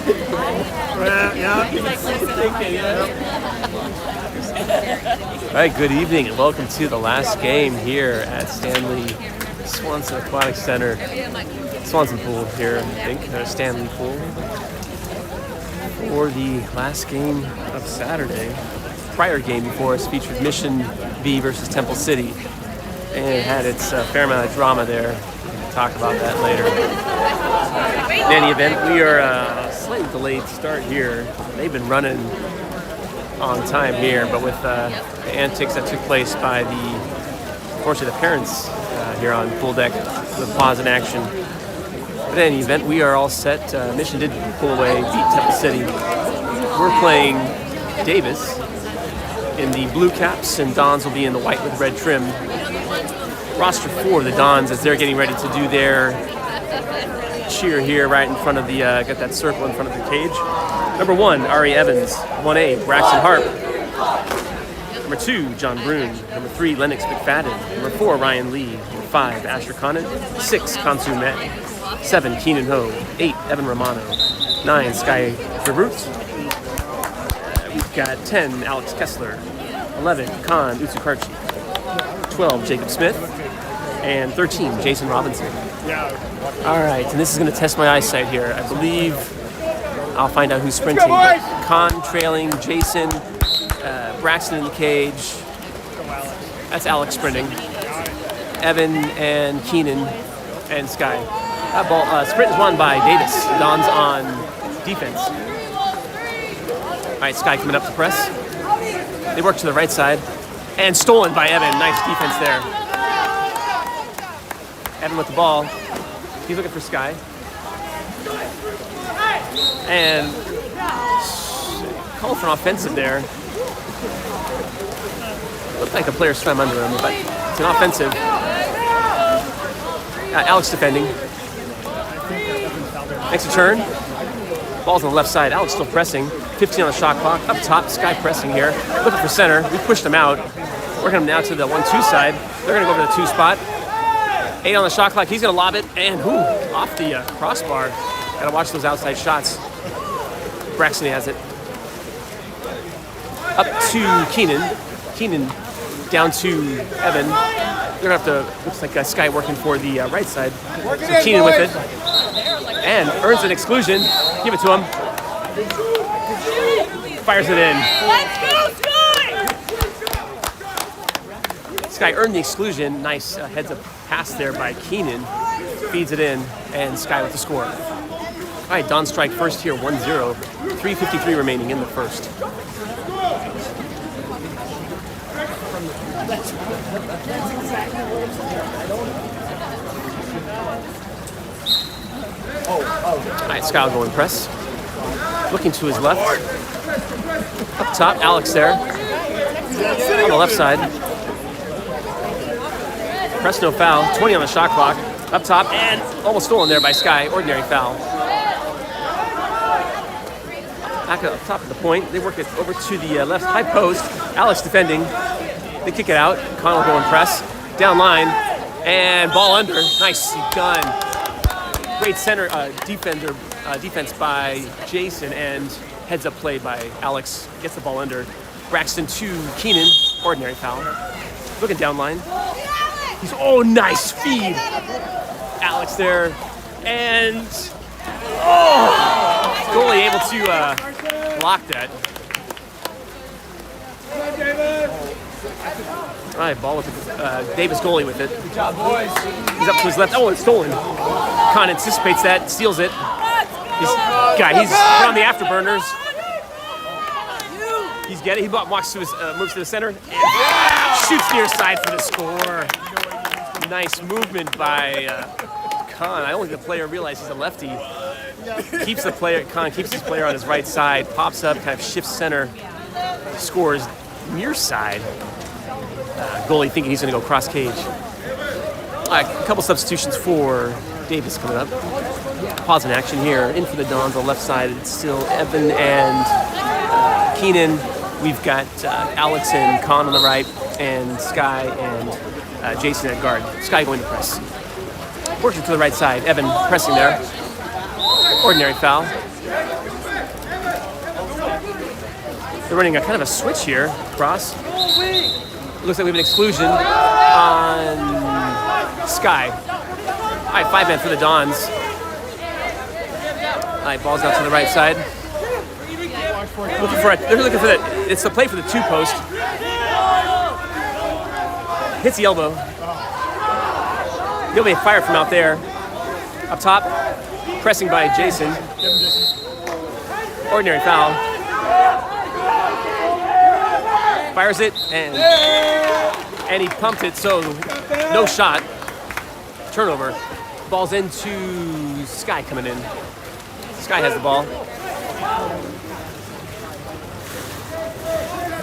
All right, good evening and welcome to the last game here at Standley Swanson Aquatic Center. Swanson Pool here, I think, Standley Pool. For the last game of Saturday. Prior game before us featured Mission B versus Temple City. And it had its fair amount of drama there. We'll talk about that later. In any event, we are slightly delayed start here. They've been running on time here, but with the antics that took place by unfortunately, the parents here on pool deck, the pause in action. But in any event, we are all set. Mission did pull away, beat Temple City. We're playing Davis in the blue caps, and Dons will be in the white with red trim. Roster 4, the Dons, as they're getting ready to do their cheer here right in front of the, got that circle in front of the cage. Number 1, Ari Evans. 1A, Braxton Harp. Number 2, John Brune. Number 3, Lennox McFadden. Number 4, Ryan Lee. Number 5, Asher Conant. 6, Kansu Met. 7, Keenan Ho. 8, Evan Romano. 9, Sky Verbrut. We've got 10, Alex Kessler. 11, Khan Utsukarchi. 12, Jacob Smith. And 13, Jason Robinson. All right, and this is going to test my eyesight here. I believe I'll find out who's sprinting. Khan trailing, Jason, Braxton in the cage. That's Alex sprinting. Evan and Keenan and Sky. That ball sprint is won by Davis. Don's on defense. All right, Sky coming up to press. They work to the right side. And stolen by Evan. Nice defense there. Evan with the ball. He's looking for Sky. And call for an offensive there. Looked like the player swam under him, but it's an offensive. Alex defending. Makes a turn. Ball's on the left side. Alex still pressing. 15 on the shot clock. Up top, Sky pressing here. Looking for center. We pushed him out. Working him now to the 1-2 side. They're going to go over to the 2 spot. 8 on the shot clock. He's going to lob it. And off the crossbar. Got to watch those outside shots. Braxton has it. Up to Keenan. Keenan down to Evan. They're going to have to, looks like Sky working for the right side. So Keenan with it. And earns an exclusion. Give it to him. Fires it in. Let's go, Sky! Sky earned the exclusion. Nice heads-up pass there by Keenan. Feeds it in, and Sky with the score. All right, Don strike first here, 1-0. 3:53 remaining in the first. All right, Sky will go and press. Looking to his left. Up top, Alex there. On the left side. Press no foul. 20 on the shot clock. Up top, and almost stolen there by Sky. Ordinary foul. Back up top of the point. They work it over to the left high post. Alex defending. They kick it out. Con will go and press. Down line. And ball under. Nicely done. Great center defense by Jason, and heads up play by Alex. Gets the ball under. Braxton to Keenan. Ordinary foul. Looking down line. Nice feed. Alex there. And goalie able to block that. All right, ball with Davis goalie with it. Good job, boys. He's up to his left. It's stolen. Khan anticipates that, steals it. He's put on the afterburners. He's getting. He walks to his, moves to the center, and shoots near side for the score. Nice movement by Khan. I don't think the player realized he's a lefty. Khan keeps his player on his right side, pops up, kind of shifts center, scores near side. Goalie thinking he's going to go cross cage. A couple substitutions for Davis coming up. Pause in action here. In for the Dons on the left side. It's still Evan and Keenan. We've got Alex and Khan on the right, and Sky and Jason at guard. Sky going to press. Working to the right side. Evan pressing there. Ordinary foul. They're running a kind of a switch here. Cross. Looks like we have an exclusion on Sky. All right, 5-man for the Dons. All right, ball's out to the right side. They're looking for that. It's the play for the 2-post. Hits the elbow. He'll be fired from out there. Up top, pressing by Jason. Ordinary foul. Fires it, and he pumped it, so no shot. Turnover. Ball's into Sky coming in. Sky has the ball.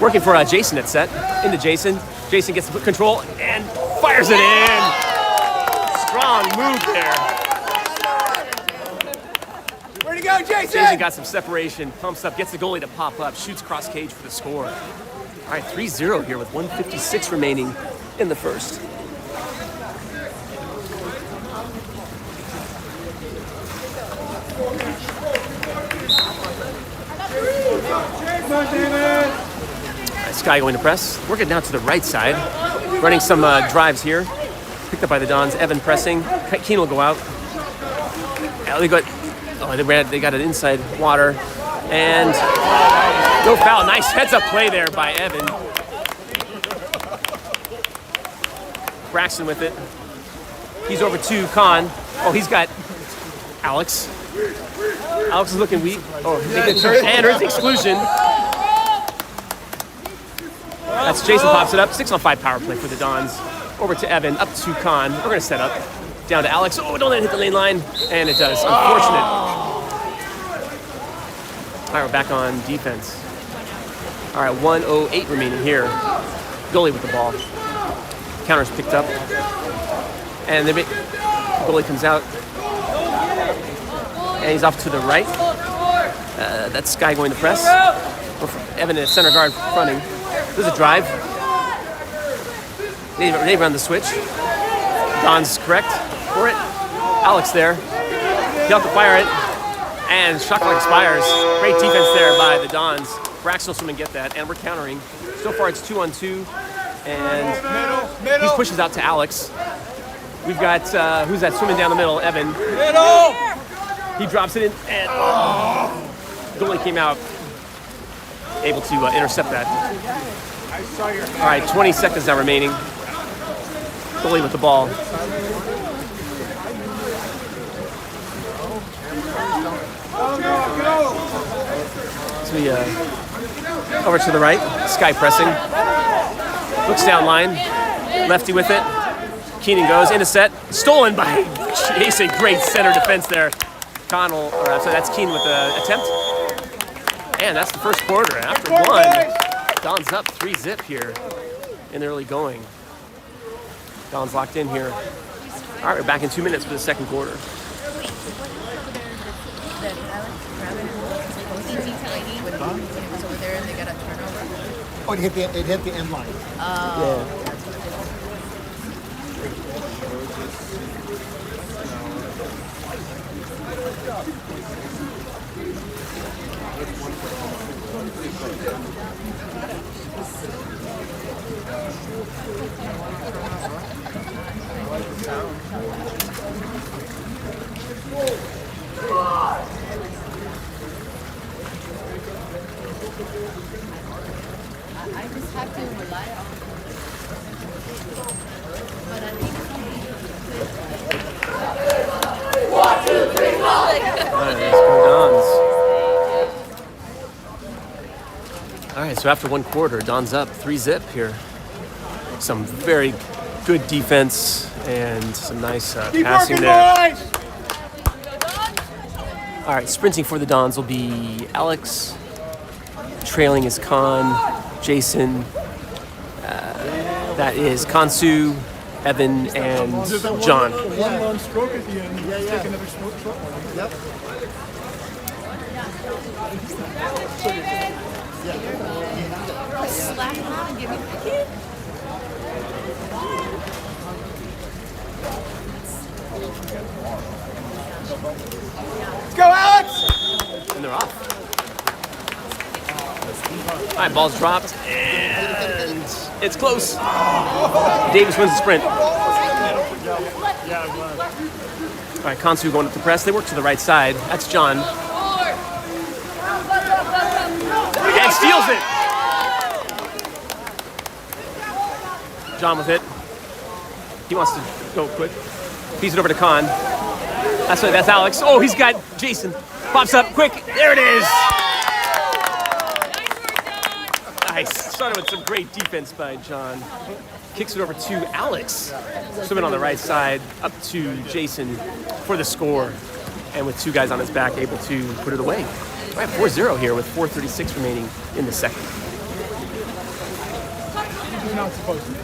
Working for Jason at set. Into Jason. Jason gets control and fires it in. Strong move there. Where'd he go, Jason? Jason got some separation, pumps up, gets the goalie to pop up, shoots cross cage for the score. All right, 3-0 here with 1:56 remaining in the first. Sky going to press. Working down to the right side. Running some drives here. Picked up by the Dons. Evan pressing. Keen will go out. They got an inside water. And no foul. Nice heads-up play there by Evan. Braxton with it. He's over to Khan. Oh, he's got Alex. Alex is looking weak. Oh, he gets hurt. And there's the exclusion. That's Jason pops it up. 6-on-5 power play for the Dons. Over to Evan, up to Khan. We're going to set up. Down to Alex. Oh, don't let it hit the lane line. And it does. Unfortunate. All right, we're back on defense. All right, 1:08 remaining here. Goalie with the ball. Counter's picked up. And the goalie comes out. And he's off to the right. That's Sky going to press. Evan at center guard fronting. There's a drive. They run the switch. Don's correct for it. Alex there. He'll have to fire it. And shot clock expires. Great defense there by the Dons. Braxton will swim and get that. And we're countering. So far it's 2-on-2. And he pushes out to Alex. We've got, who's that swimming down the middle? Evan. He drops it in. And goalie came out. Able to intercept that. All right, 20 seconds now remaining. Goalie with the ball. So we over to the right. Sky pressing. Looks down line. Lefty with it. Keenan goes into set. Stolen by Jason. Great center defense there. Connell. So that's Keenan with the attempt. And that's the first quarter. After one, Don's up 3-0 here in the early going. Don's locked in here. All right, we're back in 2 minutes for the second quarter. Oh, it hit the end line. Yeah. I just have to rely on it. But I think Alright, let's go Dons. Alright, so after one quarter, Don's up 3-0 here. Some very good defense and some nice passing there. Alright, sprinting for the Dons will be Alex. Trailing is Khan, Jason. That is Kansu, Evan, and John. One long stroke at the end. Take another short one. Yep. slap him on and give me the kid. Let's go, Alex! And they're off. right, ball's dropped, and it's close. Davis wins the sprint. All right, Kansu going up to press. They work to the right side. That's John. And steals it. John with it. He wants to go quick. Feeds it over to Khan. That's Alex. Oh, he's got Jason. Pops up quick. There it is. Nice. Started with some great defense by John. Kicks it over to Alex. Swimming on the right side up to Jason for the score. And with two guys on his back, able to put it away. All right, 4-0 here with 4:36 remaining in the second. You're not supposed to.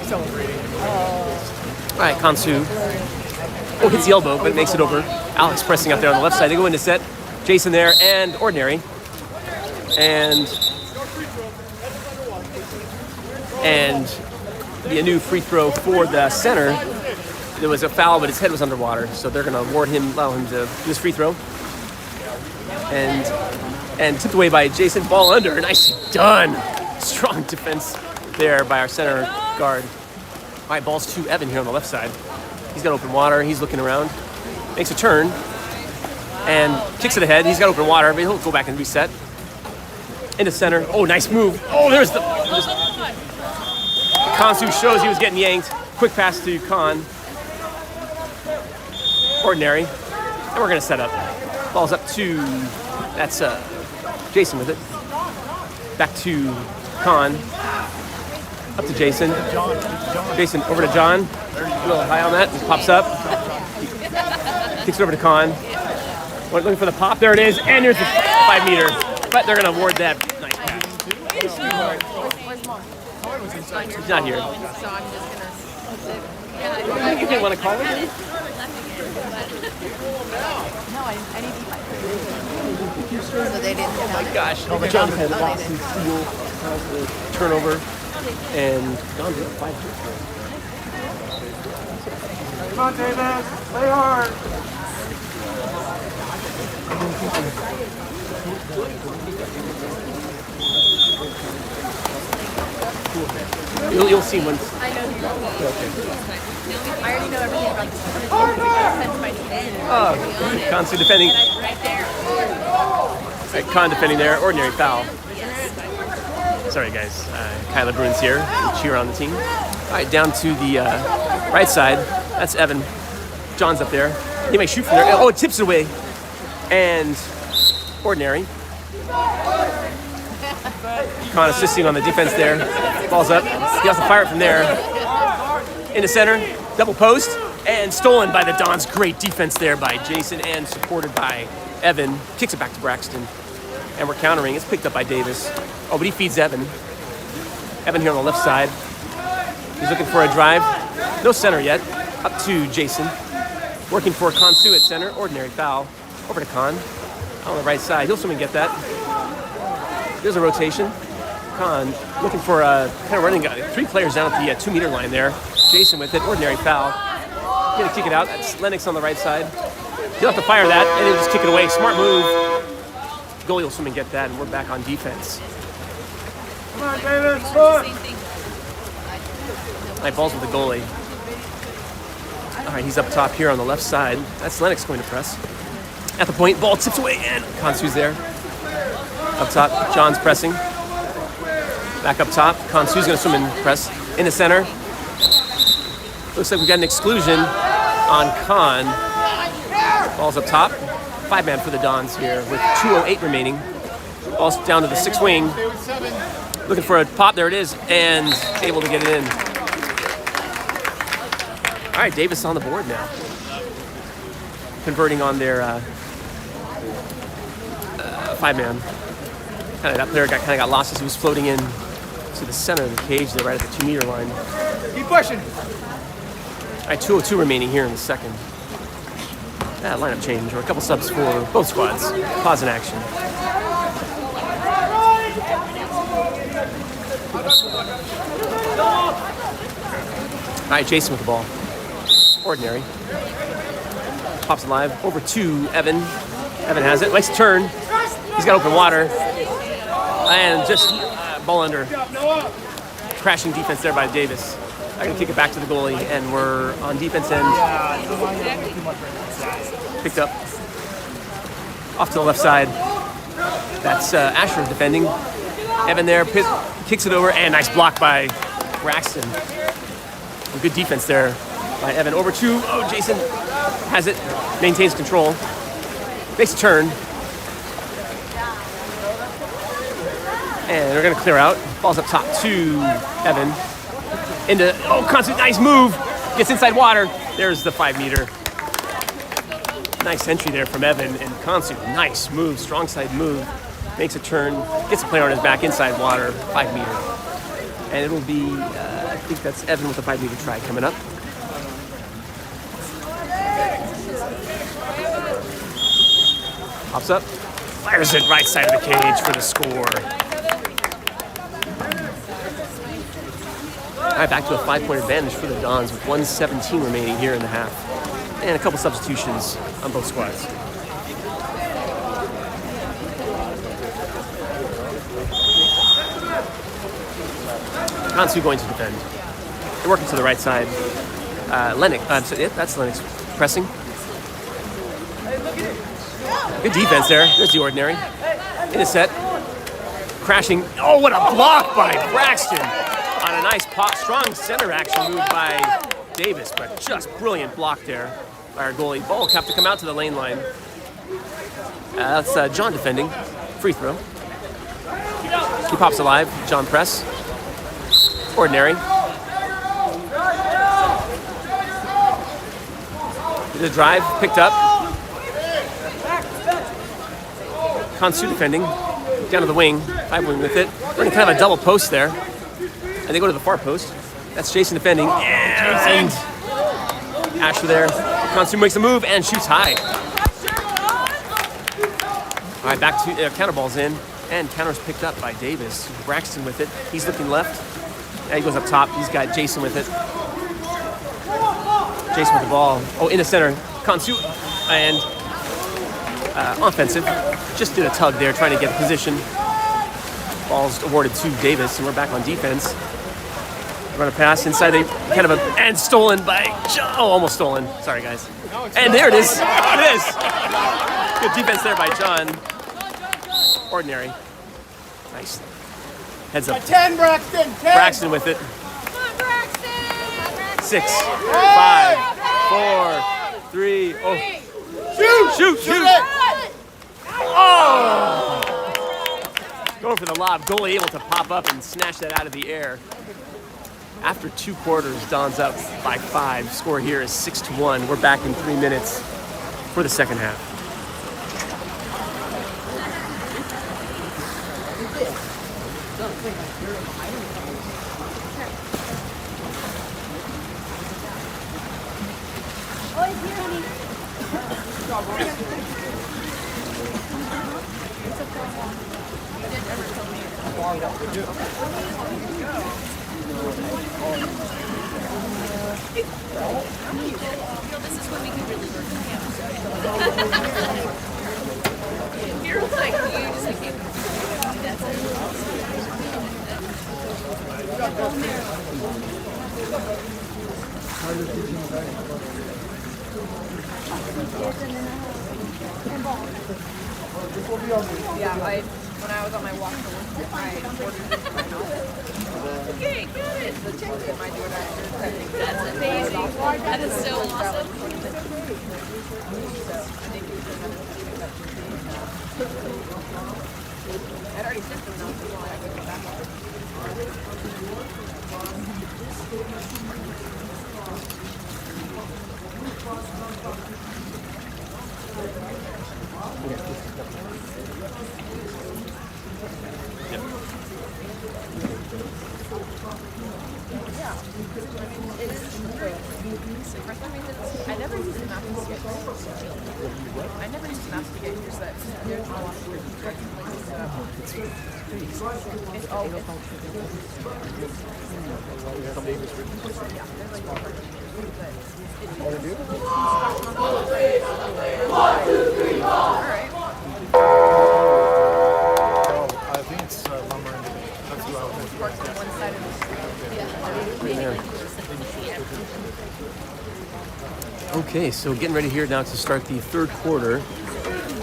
Celebrating. All right, Kansu. Oh, hits the elbow, but it makes it over. Alex pressing out there on the left side. They go into set. Jason there and Ordinary. And a new free throw for the center. There was a foul, but his head was underwater, so they're going to award him, allow him to do his free throw. And tipped away by Jason. Ball under. Nicely done. Strong defense there by our center guard. All right, ball's to Evan here on the left side. He's got open water. He's looking around. Makes a turn and kicks it ahead. He's got open water, but he'll go back and reset. Into center. Oh, nice move. Oh, there's the... Kansu shows he was getting yanked. Quick pass to Khan. Ordinary. And we're going to set up. Ball's up to... That's Jason with it. Back to Khan. Up to Jason. Jason over to John. A little high on that. He pops up. Kicks it over to Khan. Looking for the pop. There it is. And there's the 5 meter. But they're going to award that nice pass. He's not here. So I'm just gonna. You didn't want to call him? No, I need to eat my food. So they didn't. Oh my gosh. John had lost his steal. Turnover. And John did 5 points. Come on, Davis. Play hard. You'll see once. I know you don't. Okay. I already know everything about this. Sent to my defense. Oh, Kansu defending. Right there. Right, Khan defending there. Ordinary foul. Sorry, guys. Kyla Bruins here. Cheer on the team. All right, down to the right side. That's Evan. John's up there. He may shoot from there. Oh, it tips it away. And Ordinary. Khan assisting on the defense there. Ball's up. He has to fire it from there. In the center. Double post. And stolen by the Dons. Great defense there by Jason and supported by Evan. Kicks it back to Braxton. And we're countering. It's picked up by Davis. Oh, but he feeds Evan. Evan here on the left side. He's looking for a drive. No center yet. Up to Jason. Working for Kansu at center. Ordinary foul. Over to Khan. On the right side. He'll swim and get that. There's a rotation. Khan looking for a kind of running guy. 3 players down at the 2 meter line there. Jason with it. Ordinary foul. Gonna kick it out. That's Lennox on the right side. He'll have to fire that and he'll just kick it away. Smart move. Goalie will swim and get that, and we're back on defense. Come on, Davis. All right, balls with the goalie. All right, he's up top here on the left side. That's Lennox going to press. At the point, ball tips away, and Kansu's there. Up top, John's pressing. Back up top, Kansu's going to swim and press. In the center. Looks like we got an exclusion on Khan. Ball's up top. 5-man for the Dons here with 2:08 remaining. Ball's down to the 6 wing. Looking for a pop. There it is. And able to get it in. All right, Davis on the board now. Converting on their 5-man. That player kind of got lost as he was floating in to the center of the cage there, right at the 2 meter line. Keep pushing. All right, 2:02 remaining here in the second. Lineup change, or a couple subs for both squads. Pause in action. All right, Jason with the ball. Ordinary. Pops alive. Over to Evan. Evan has it. Nice turn. He's got open water. And just ball under. Crashing defense there by Davis. I'm going to kick it back to the goalie, and we're on defense end. Picked up. Off to the left side. That's Asher defending. Evan there kicks it over, and nice block by Braxton. Good defense there by Evan. Over to, Jason has it, maintains control. Makes a turn. And we're going to clear out. Ball's up top to Evan. Into, Consu, nice move. Gets inside water. There's the 5 meter. Nice entry there from Evan and Consu. Nice move, strong side move. Makes a turn, gets a player on his back inside water, 5 meter. And it'll be, I think that's Evan with a 5 meter try coming up. Pops up, fires it right side of the cage for the score. All right, back to a 5-point advantage for the Dons with 1:17 remaining here in the half. And a couple substitutions on both squads. Kansu going to defend. They're working to the right side. Lennox, that's Lennox pressing. Good defense there. There's the ordinary. In a set. Crashing. Oh, what a block by Braxton. On a nice pop, strong center action move by Davis, but just brilliant block there by our goalie. Ball will have to come out to the lane line. That's John defending. Free throw. He pops alive. John press. Ordinary. The drive picked up. Kansu defending. Down to the wing. 5-wing with it. Running kind of a double post there. And they go to the far post. That's Jason defending. And Asher there. Kansu makes a move and shoots high. All right, back to counter ball's in. And counter's picked up by Davis. Braxton with it. He's looking left. And he goes up top. He's got Jason with it. Jason with the ball. In the center. Kansu and offensive. Just did a tug there, trying to get the position. Ball's awarded to Davis, and we're back on defense. Run a pass inside and stolen by John. Almost stolen. Sorry, guys. And there it is. It is. Good defense there by John. Ordinary. Nice. Heads up. 10, Braxton. 10. Braxton with it. Come on, Braxton. 6, 5, 4, 3. Shoot. Going for the lob. Goalie able to pop up and snatch that out of the air. After 2 quarters, Don's up by 5. Score here is 6-1. We're back in 3 minutes for the second half. This is when we can really work together. You're like, you just like, that's Yeah, when I was on my walk to work, I ordered this in my house. Okay, got it. The check in my door. That's amazing. That is so awesome. I'd already sent them notes as well. I have to go back. I never used the math to get I never used the math to get yours that there's no it's all Alright. Oh, I think it's lumber. That's who I was thinking. Parks on one side of the street. Okay, so getting ready here now to start the third quarter.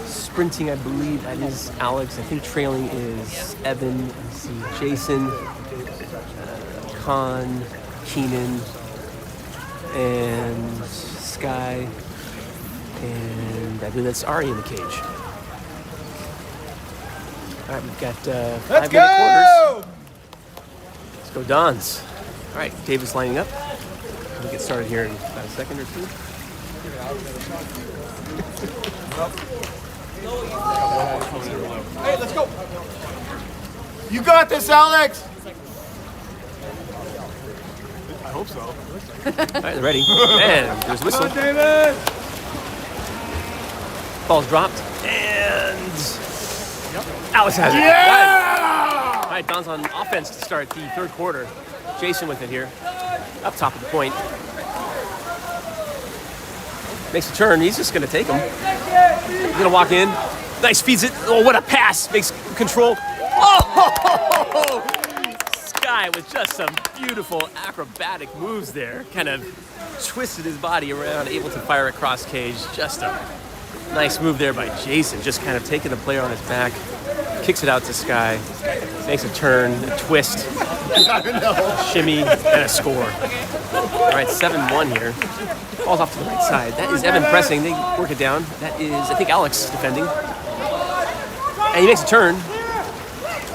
Sprinting, I believe that is Alex. I think trailing is Evan. Let's see, Jason, Khan, Keenan, and Sky, and I believe that's Ari in the cage. All right, we've got 5 minute quarters. Let's go Dons. All right, Davis lining up. We'll get started here in about a second or two. Hey, let's go. You got this, Alex. I hope so. All right, they're ready. And there's a whistle. David. Ball's dropped. And Alex has it. Yeah! All right, Don's on offense to start the third quarter. Jason with it here. Up top of the point. Makes a turn. He's just going to take him. He's going to walk in. Nice, feeds it. Oh, what a pass. Makes control. Oh! Sky with just some beautiful acrobatic moves there. Kind of twisted his body around, able to fire across cage. Just a nice move there by Jason. Just kind of taking the player on his back. Kicks it out to Sky. Makes a turn, a twist, shimmy, and a score. All right, 7-1 here. Ball's off to the right side. That is Evan pressing. They work it down. That is, I think, Alex defending. And he makes a turn.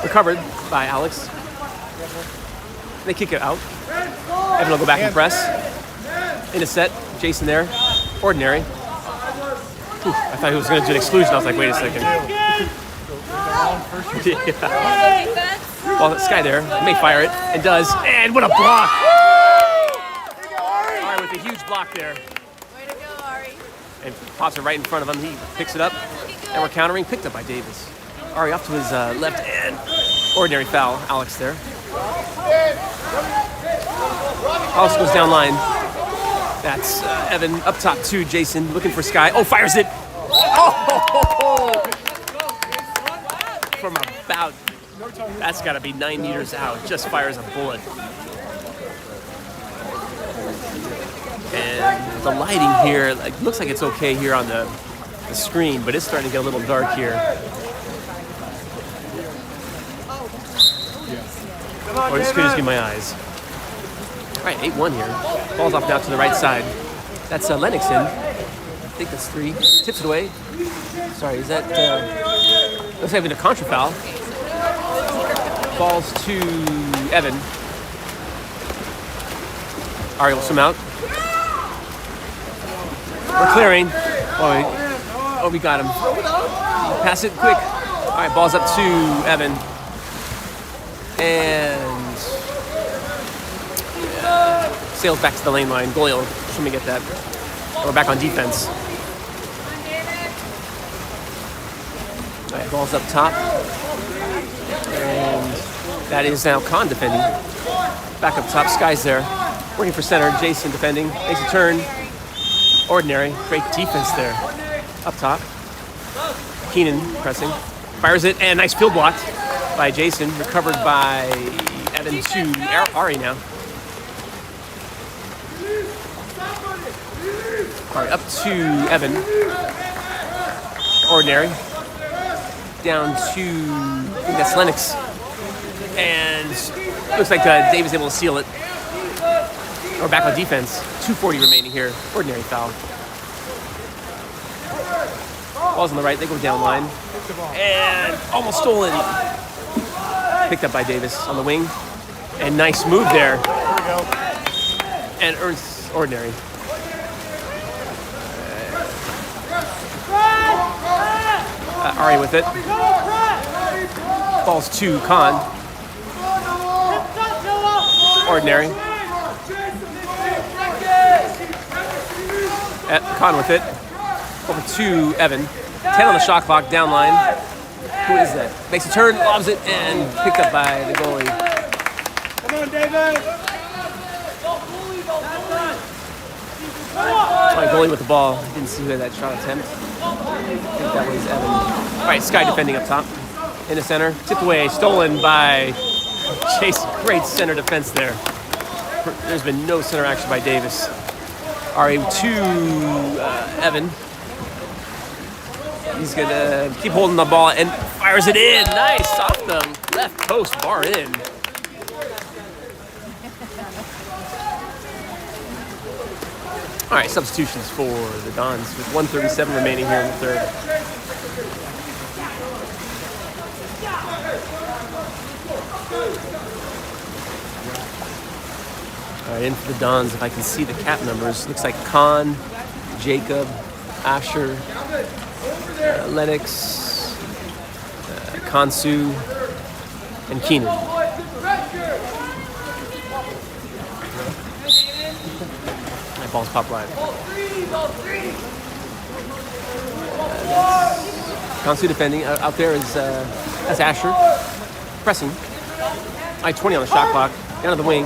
Recovered by Alex. They kick it out. Evan will go back and press. In a set. Jason there. Ordinary. Whew, I thought he was going to do an exclusion. I was like, wait a second. Yeah. Well, Sky there. He may fire it. And does. And what a block. All right, with a huge block there. Way to go, Ari. And pops it right in front of him. He picks it up. And we're countering. Picked up by Davis. Ari off to his left and ordinary foul. Alex there. Alex goes down line. That's Evan up top to Jason looking for Sky. Oh, fires it. Oh! From about, that's got to be 9 meters out. Just fires a bullet. And the lighting here, like, looks like it's okay here on the screen, but it's starting to get a little dark here. Or this could just be my eyes. All right, 8-1 here. Ball's off now to the right side. That's Lennox in. I think that's 3. Tips it away. Sorry, is that... looks like having a contra foul. Balls to Evan. Ari will swim out. We're clearing. Oh, we got him. Pass it quick. All right, ball's up to Evan. And sails back to the lane line. Goalie will let me get that. We're back on defense. All right, ball's up top. And that is now Khan defending. Back up top, Sky's there. Working for center, Jason defending. Makes a turn. Ordinary. Great defense there. Up top. Keenan pressing. Fires it, and nice field block by Jason. Recovered by Evan to Ari now. All right, up to Evan. Ordinary. Down to, I think that's Lennox. And looks like Dave is able to seal it. We're back on defense. 2:40 remaining here. Ordinary foul. Ball's on the right. They go down line. And almost stolen. Picked up by Davis on the wing. And nice move there. And earns ordinary. Ari with it. Falls to Khan. Ordinary. Khan with it. Over to Evan. 10 on the shot clock, down line. Who is that? Makes a turn, lobs it, and picked up by the goalie. Come on, David! goalie with the ball. Didn't see who had that shot attempt. I think that was Evan. All right, Sky defending up top. In the center. Tipped away. Stolen by Chase. Great center defense there. There's been no center action by Davis. Ari to Evan. He's going to keep holding the ball and fires it in. Nice. Off the left post. Bar in. All right, substitutions for the Dons with 1:37 remaining here in the third. All right, in for the Dons, if I can see the cap numbers. Looks like Khan, Jacob, Asher, Lennox, Kansu, and Keenan. My ball's popped wide. Kansu defending. Out there is that's Asher. Pressing. I-20 on the shot clock. Down to the wing.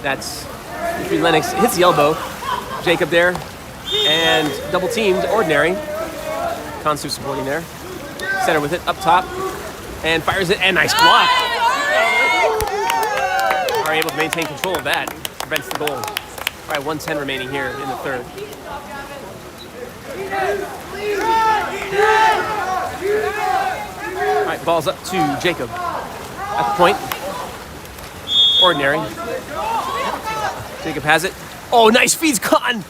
That's Lennox. Hits the elbow. Jacob there. And double teamed. Ordinary. Kansu supporting there. Center with it. Up top. And fires it. And nice block. Are able to maintain control of that. Prevents the goal. All right, 1:10 remaining here in the third. All right, ball's up to Jacob. At the point. Ordinary. Jacob has it. Oh, nice feeds Khan.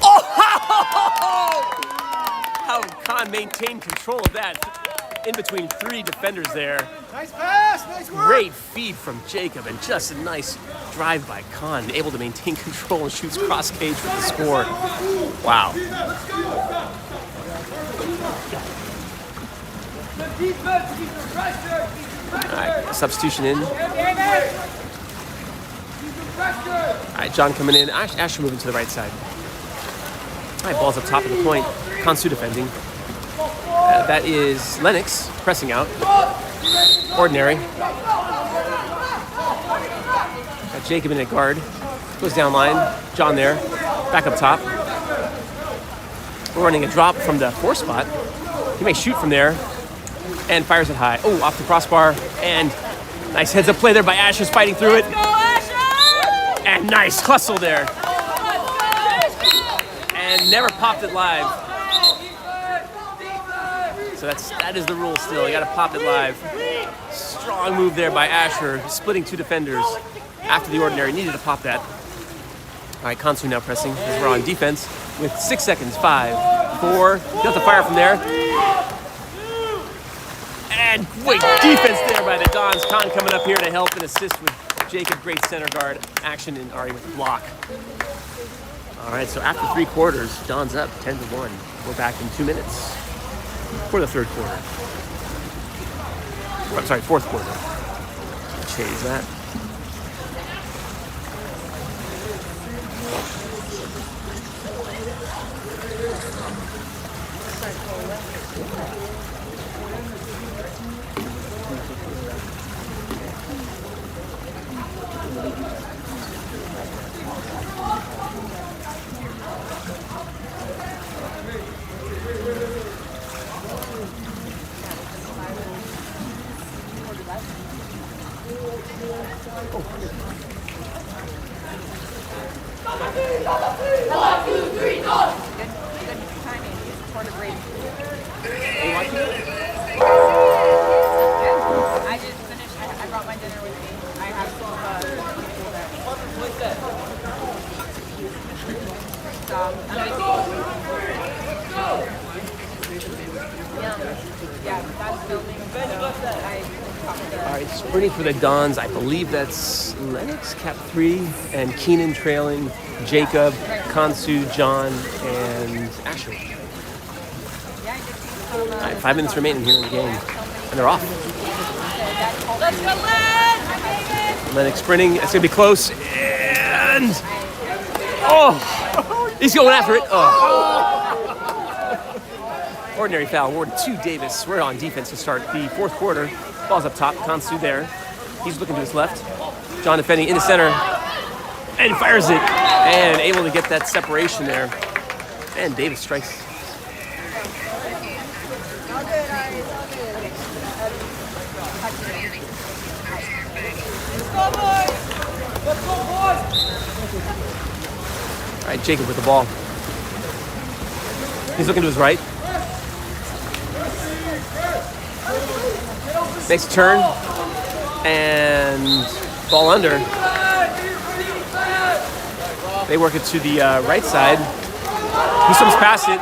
Oh, how Khan maintained control of that in between three defenders there. Nice pass, nice work. Great feed from Jacob and just a nice drive by Khan, able to maintain control and shoots cross cage with the score. Wow. All right, substitution in. All right, John coming in. Asher moving to the right side. All right, ball's up top of the point. Kansu defending. That is Lennox pressing out. Ordinary. Got Jacob in at guard. Goes down line. John there. Back up top. We're running a drop from the 4 spot. He may shoot from there. And fires it high. Oh, off the crossbar. And nice heads up play there by Asher's fighting through it. And nice hustle there. And never popped it live. So that is the rule still. You got to pop it live. Strong move there by Asher, splitting 2 defenders after the Ordinary needed to pop that. All right, Kansu now pressing as we're on defense with 6 seconds. 5, 4. Got the fire from there. And great defense there by the Dons. Khan coming up here to help and assist with Jacob. Great center guard action and Ari with the block. All right, so after 3 quarters, Dons up 10-1. We're back in 2 minutes for the third quarter. I'm sorry, fourth quarter. Change that. I just finished. I brought my dinner with me. I have some people there. What's that? Yeah, that's filming. All right, sprinting for the Dons. I believe that's Lennox, cap 3, and Keenan trailing Jacob, Kansu, John, and Asher. All right, 5 minutes remaining here in the game, and they're off. Let's go, Len! Lennox sprinting. It's gonna be close, and oh, he's going after it. Oh. Ordinary foul awarded to Davis. We're on defense to start the fourth quarter. Ball's up top. Kansu there. He's looking to his left. John defending in the center. And fires it. And able to get that separation there. And Davis strikes. All right, Jacob with the ball. He's looking to his right. Makes a turn. And ball under. They work it to the right side. He comes past it.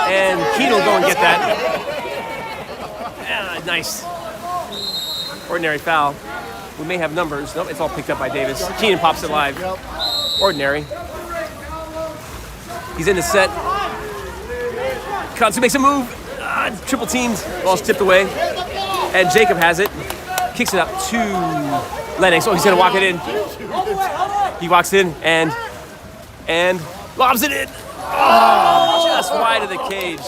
And Keenan will go and get that. Yeah, nice. Ordinary foul. We may have numbers. Nope, it's all picked up by Davis. Keenan pops it live. Ordinary. He's in the set. Kansu makes a move. Triple teamed. Ball's tipped away. And Jacob has it. Kicks it up to Lennox. Oh, he's going to walk it in. He walks in and lobs it in. Oh, just wide of the cage.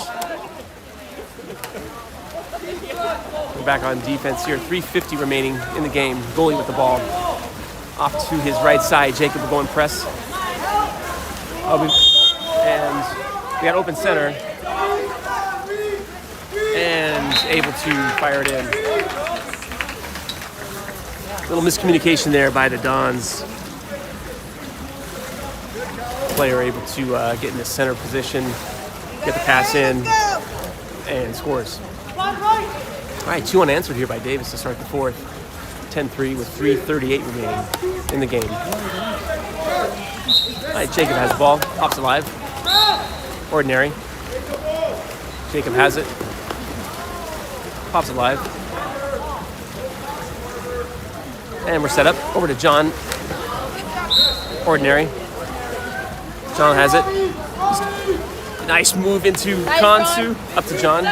We're back on defense here. 3:50 remaining in the game. Goalie with the ball. Off to his right side. Jacob will go and press. And we got open center. And able to fire it in. Little miscommunication there by the Dons. Player able to get in the center position, get the pass in, and scores. All right, 2 unanswered here by Davis to start the fourth. 10-3 with 3:38 remaining in the game. All right, Jacob has the ball, pops it live. Ordinary. Jacob has it. Pops it live. And we're set up. Over to John. Ordinary. John has it. Nice move into Kansu. Up to John.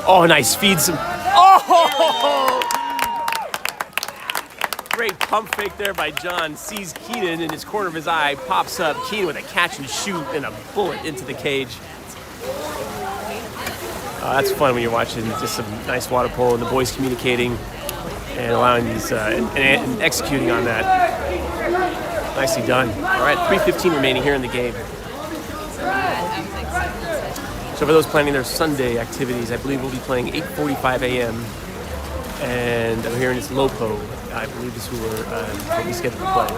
Oh, nice. Feeds him. Oh! Great pump fake there by John. Sees Keenan in his corner of his eye. Pops up. Keenan with a catch and shoot and a bullet into the cage. That's fun when you're watching just some nice water polo and the boys communicating and allowing these and executing on that. Nicely done. All right, 3:15 remaining here in the game. So for those planning their Sunday activities, I believe we'll be playing 8:45 a.m. And I'm hearing it's Lopo. I believe is who we'll be scheduled to play.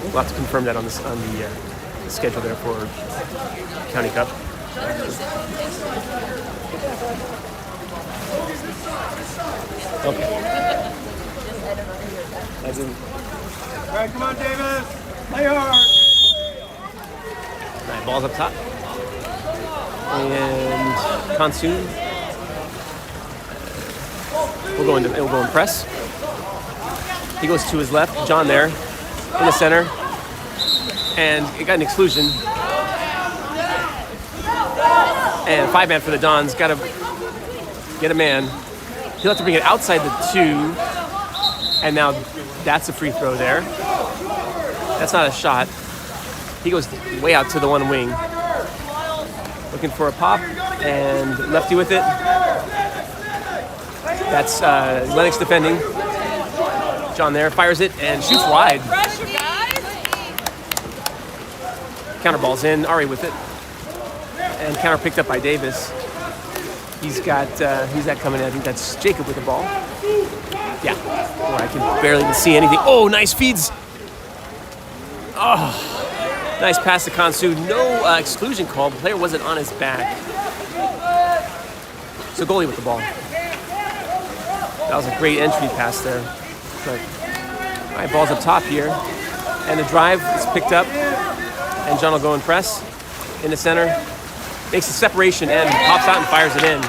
We'll have to confirm that on the schedule there for County Cup. Okay. All right, come on, Davis. Play hard. All right, ball's up top. And Kansu will go in press. He goes to his left. John there in the center. And it got an exclusion. And 5-man for the Dons. Got to get a man. He'll have to bring it outside the 2. And now that's a free throw there. That's not a shot. He goes way out to the one wing. Looking for a pop. And lefty with it. That's Lennox defending. John there fires it and shoots wide. Counter ball's in. Ari with it. And counter picked up by Davis. He's got, who's that coming in? I think that's Jacob with the ball. Yeah. Oh, I can barely even see anything. Oh, nice feeds. Oh, nice pass to Kansu. No exclusion call. The player wasn't on his back. So goalie with the ball. That was a great entry pass there. But, all right, ball's up top here. And the drive is picked up. And John will go and press in the center. Makes the separation and pops out and fires it in.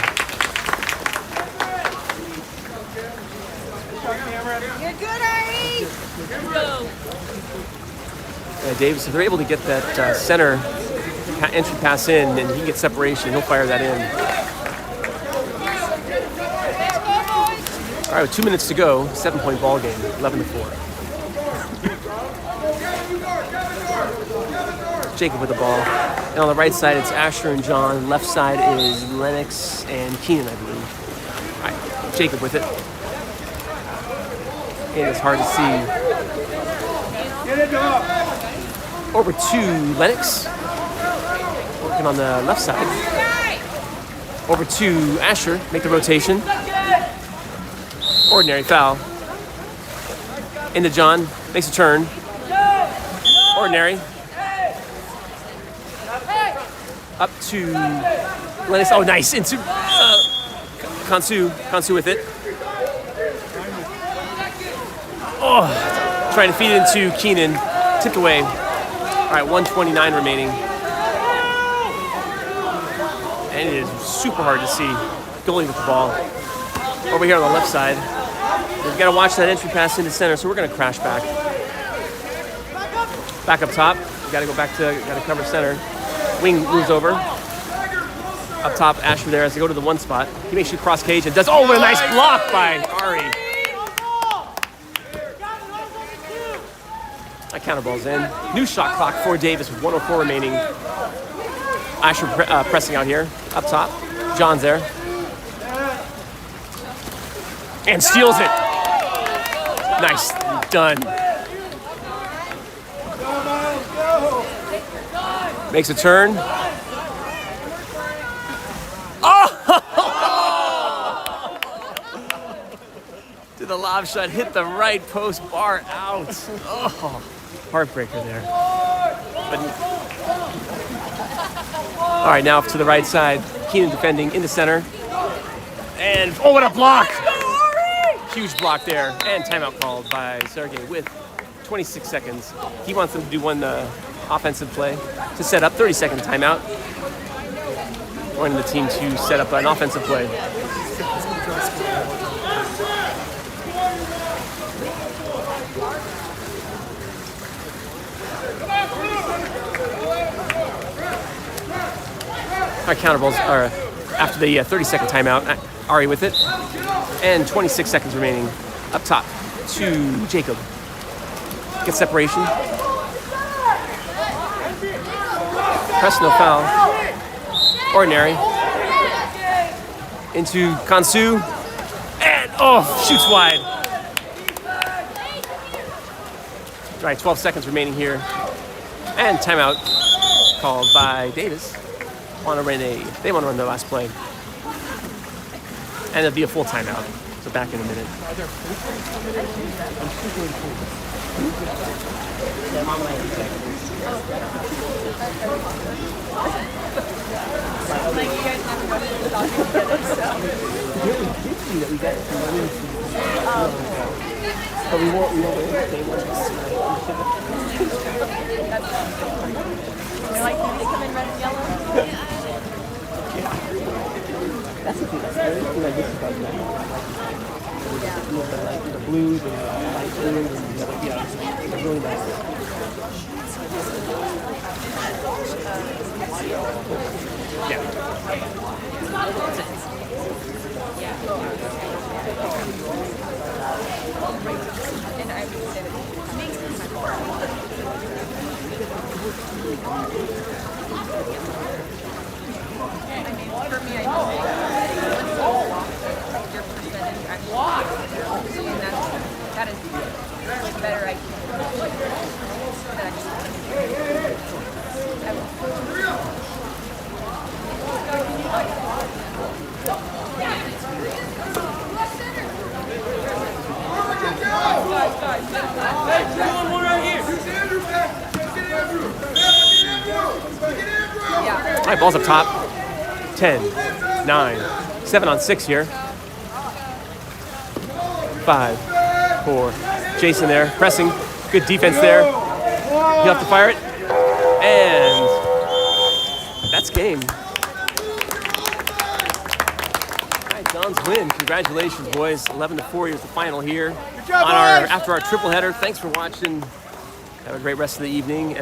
You're good, Ari. Go. Davis, if they're able to get that center entry pass in and he can get separation, he'll fire that in. All right, with 2 minutes to go, 7-point ball game, 11-4. Jacob with the ball. And on the right side, it's Asher and John. Left side is Lennox and Keenan, I believe. All right, Jacob with it. And it's hard to see. Over to Lennox. Working on the left side. Over to Asher. Make the rotation. Ordinary foul. Into John. Makes a turn. Ordinary. Up to Lennox. Oh, nice. Into Kansu. Kansu with it. Oh, trying to feed it into Keenan. Tipped away. All right, 1:29 remaining. And it is super hard to see goalie with the ball. Over here on the left side. We've got to watch that entry pass into center, so we're going to crash back. Back up top. We've got to go back to, got to cover center. Wing moves over. Up top, Asher there as they go to the one spot. He makes you cross cage and does, oh, what a nice block by Ari. That counter ball's in. New shot clock for Davis with 1:04 remaining. Asher pressing out here. Up top. John's there. And steals it. Nice. Done. Makes a turn. Oh! Did the lob shot hit the right post bar out. Oh, heartbreaker there. But, all right, now to the right side. Keenan defending into center. And, oh, what a block! Huge block there. And timeout called by Sergey with 26 seconds. He wants them to do one offensive play to set up. 30-second timeout. Wanting the team to set up an offensive play. Our counter balls are after the 30-second timeout. Ari with it. And 26 seconds remaining. Up top to Jacob. Get separation. Press, no foul. Ordinary. Into Kansu. And, oh, shoots wide. All right, 12 seconds remaining here. And timeout called by Davis. They want to run their last play. And it'll be a full timeout. So back in a minute. But we won't anything. Like, can they come in red and yellow? That's the thing. That's the thing I miss about that. The blues and the light blues and it's really nice. Yeah. And I would say that it makes sense. I mean, for me, I know your percentage actually, and that is like better. I can All right, ball's up top. 10, 9, 7 on 6 here. 5, 4. Jason there, pressing. Good defense there. He'll have to fire it. And that's game. All right, John's win. Congratulations, boys. 11-4 is the final here. Good job, on boys. after our triple header. Thanks for watching. Have a great rest of the evening.